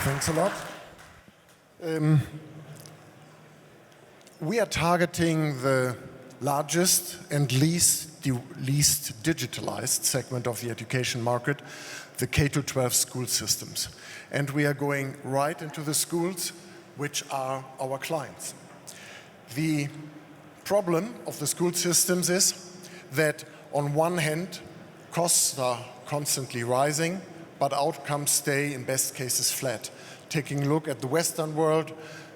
Thanks a lot. We are targeting the largest and least digitalized segment of the education market, the K-12 school systems. And we are going right into the schools, which are our clients. The problem of the school systems is that on one hand, costs are constantly rising, but outcomes stay in best cases flat. Taking a look at the Western world,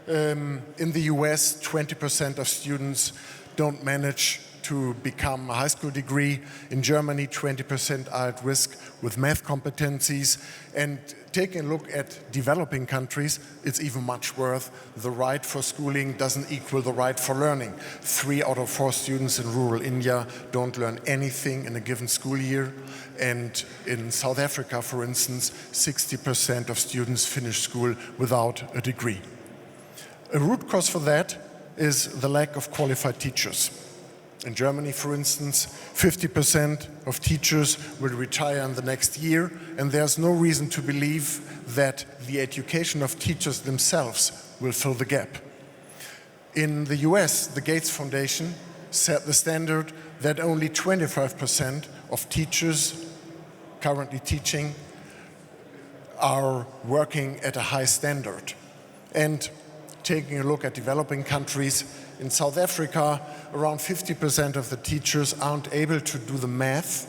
in the US, 20% of students don't manage to become a high school degree. In Germany, 20% are at risk with math competencies. And taking a look at developing countries, it's even much worse. The right for schooling doesn't equal the right for learning. 3 out of 4 students in rural India don't learn anything in a given school year. And in South Africa, for instance, 60% of students finish school without a degree. A root cause for that is the lack of qualified teachers. In Germany, for instance, 50% of teachers will retire in the next year, and there's no reason to believe that the education of teachers themselves will fill the gap. In the US, the Gates Foundation set the standard that only 25% of teachers currently teaching are working at a high standard. And taking a look at developing countries, in South Africa, around 50% of the teachers aren't able to do the math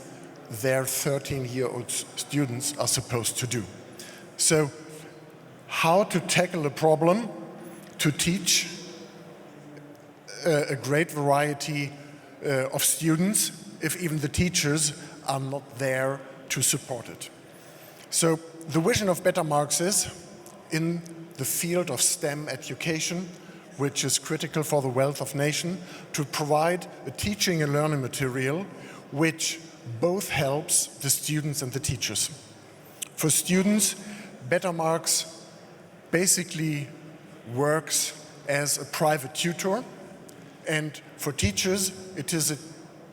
their 13-year-old students are supposed to do. So, how to tackle a problem to teach a great variety of students if even the teachers are not there to support it. So, the vision of Bettermarks is, in the field of STEM education, which is critical for the wealth of nation, to provide a teaching and learning material which both helps the students and the teachers. For students, Bettermarks basically works as a private tutor, and for teachers, it is a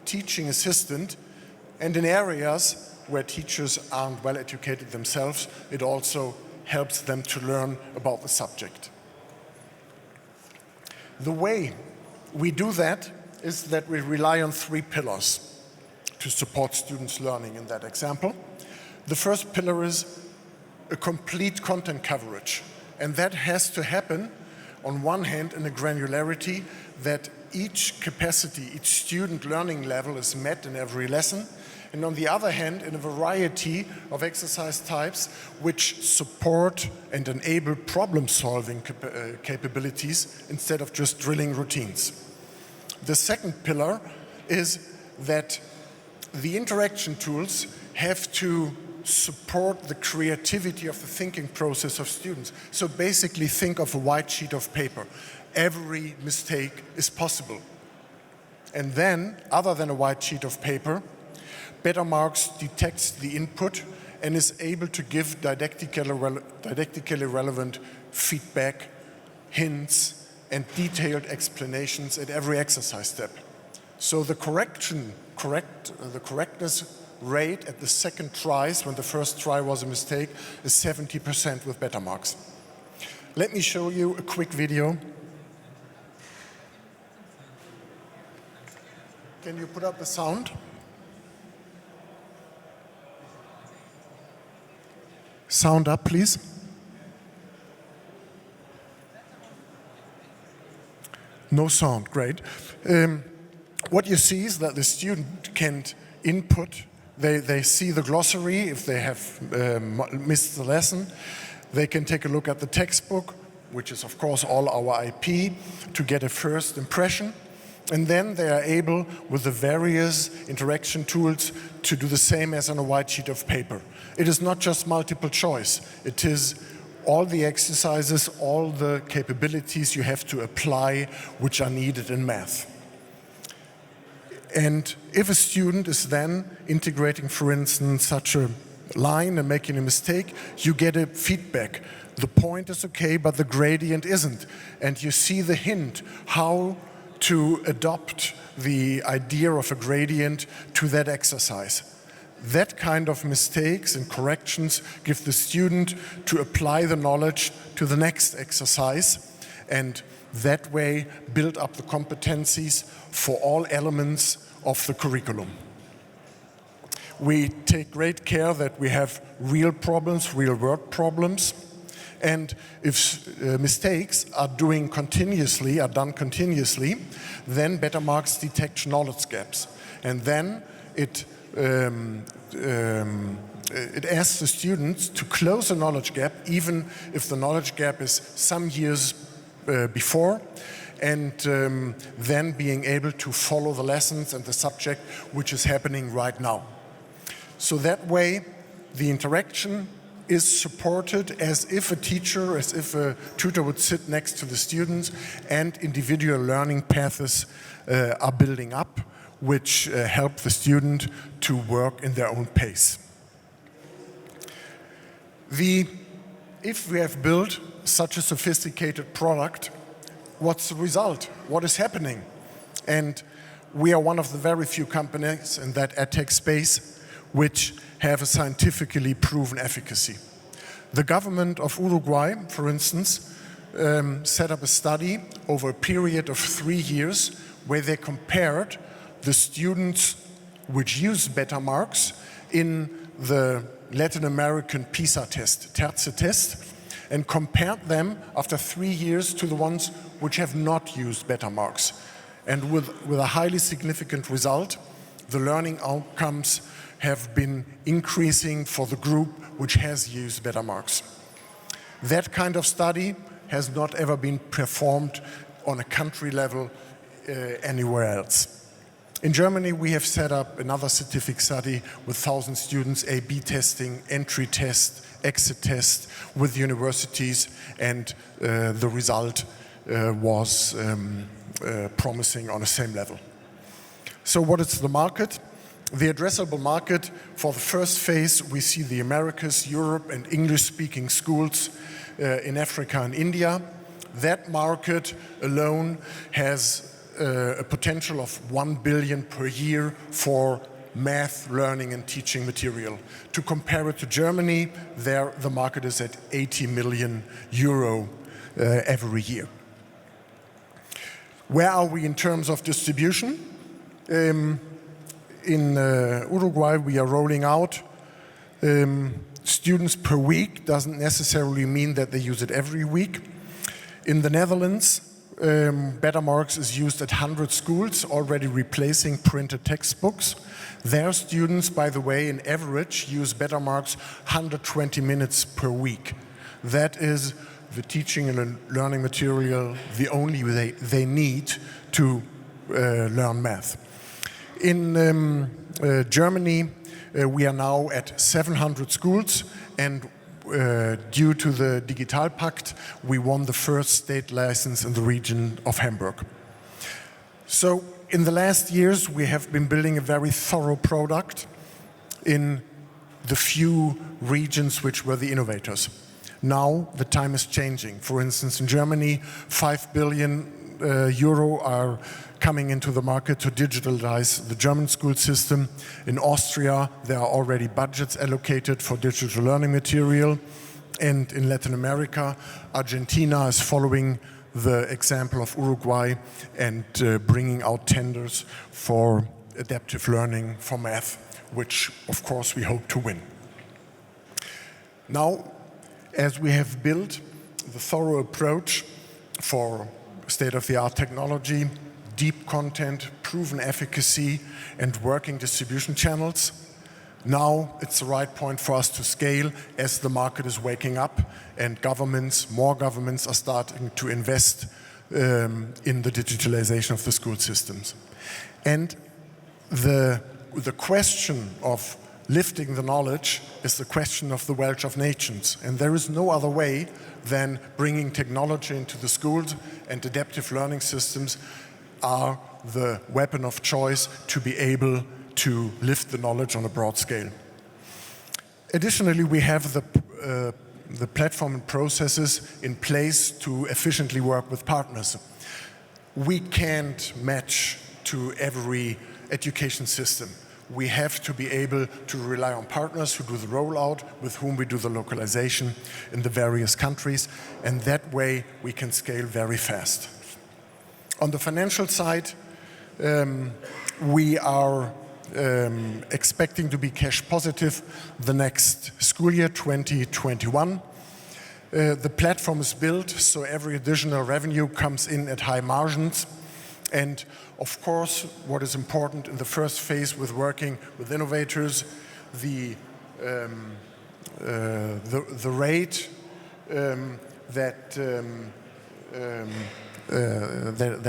teaching assistant, and in areas where teachers aren't well educated themselves, it also helps them to learn about the subject. The way we do that is that we rely on 3 pillars to support students' learning in that example. The first pillar is a complete content coverage, and that has to happen on one hand in a granularity that each capacity, each student learning level is met in every lesson, and on the other hand, in a variety of exercise types which support and enable problem-solving capabilities instead of just drilling routines. The second pillar is that the interaction tools have to support the creativity of the thinking process of students. So basically think of a white sheet of paper. Every mistake is possible. And then, other than a white sheet of paper, Bettermarks detects the input and is able to give didactically relevant feedback, hints, and detailed explanations at every exercise step. So the correctness rate at the second tries, when the first try was a mistake, is 70% with Bettermarks. Let me show you a quick video. Can you put up the sound? Sound up, please. No sound, great. What you see is that the student can input, they see the glossary if they have missed the lesson. They can take a look at the textbook, which is of course all our IP, to get a first impression. And then they are able, with the various interaction tools, to do the same as on a white sheet of paper. It is not just multiple choice. It is all the exercises, all the capabilities you have to apply which are needed in math. And if a student is then integrating, for instance, such a line and making a mistake, you get a feedback. The point is okay, but the gradient isn't. And you see the hint how to adopt the idea of a gradient to that exercise. that kind of mistakes and corrections give the student to apply the knowledge to the next exercise, and that way build up the competencies for all elements of the curriculum. We take great care that we have real problems, real world problems, and if mistakes are done continuously, then Bettermarks detects knowledge gaps, and then it asks the students to close the knowledge gap, even if the knowledge gap is some years before, and then being able to follow the lessons and the subject which is happening right now. So that way, the interaction is supported as if a teacher, as if a tutor would sit next to the students, and individual learning paths are building up, which help the student to work in their own pace. If we have built such a sophisticated product, what's the result? What is happening? And we are one of the very few companies in that EdTech space which have a scientifically proven efficacy. The government of Uruguay, for instance, set up a study over a period of 3 years where they compared the students which use Bettermarks in the Latin American PISA test, Terce test, and compared them after 3 years to the ones which have not used Bettermarks. And with a highly significant result, the learning outcomes have been increasing for the group which has used Bettermarks. That kind of study has not ever been performed on a country level anywhere else. In Germany, we have set up another scientific study with 1,000 students, A/B testing, entry test, exit test with universities, and the result was promising on the same level. So what is the market? The addressable market for the first phase, we see the Americas, Europe, and English-speaking schools in Africa and India. That market alone has a potential of 1 billion per year for math, learning, and teaching material. To compare it to Germany, there the market is at 80 million euro every year. Where are we in terms of distribution? In Uruguay, we are rolling out students per week. Doesn't necessarily mean that they use it every week. In the Netherlands, Bettermarks is used at 100 schools, already replacing printed textbooks. Their students, by the way, in average, use Bettermarks 120 minutes per week. That is the teaching and learning material, the only they need to learn math. In Germany, we are now at 700 schools, and due to the Digitalpakt, we won the first state license in the region of Hamburg. So in the last years, we have been building a very thorough product in the few regions which were the innovators. Now the time is changing. For instance, in Germany, 5 billion euro are coming into the market to digitalize the German school system. In Austria, there are already budgets allocated for digital learning material. And in Latin America, Argentina is following the example of Uruguay and bringing out tenders for adaptive learning for math, which of course we hope to win. Now, as we have built the thorough approach for state-of-the-art technology, deep content, proven efficacy, and working distribution channels, now it's the right point for us to scale as the market is waking up and more governments are starting to invest in the digitalization of the school systems. And the question of lifting the knowledge is the question of the wealth of nations. And there is no other way than bringing technology into the schools, and adaptive learning systems are the weapon of choice to be able to lift the knowledge on a broad scale. Additionally, we have the platform and processes in place to efficiently work with partners. We can't match to every education system. we have to be able to rely on partners who do the rollout, with whom we do the localization in the various countries, and that way we can scale very fast. On the financial side, we are expecting to be cash positive the next school year, 2021. The platform is built, so every additional revenue comes in at high margins. And of course, what is important in the first phase with working with innovators, the rate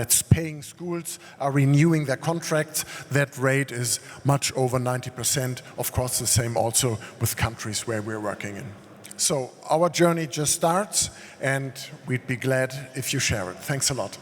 that's paying schools are renewing their contracts, that rate is much over 90%. Of course, the same also with countries where we're working in. So our journey just starts, and we'd be glad if you share it. Thanks a lot.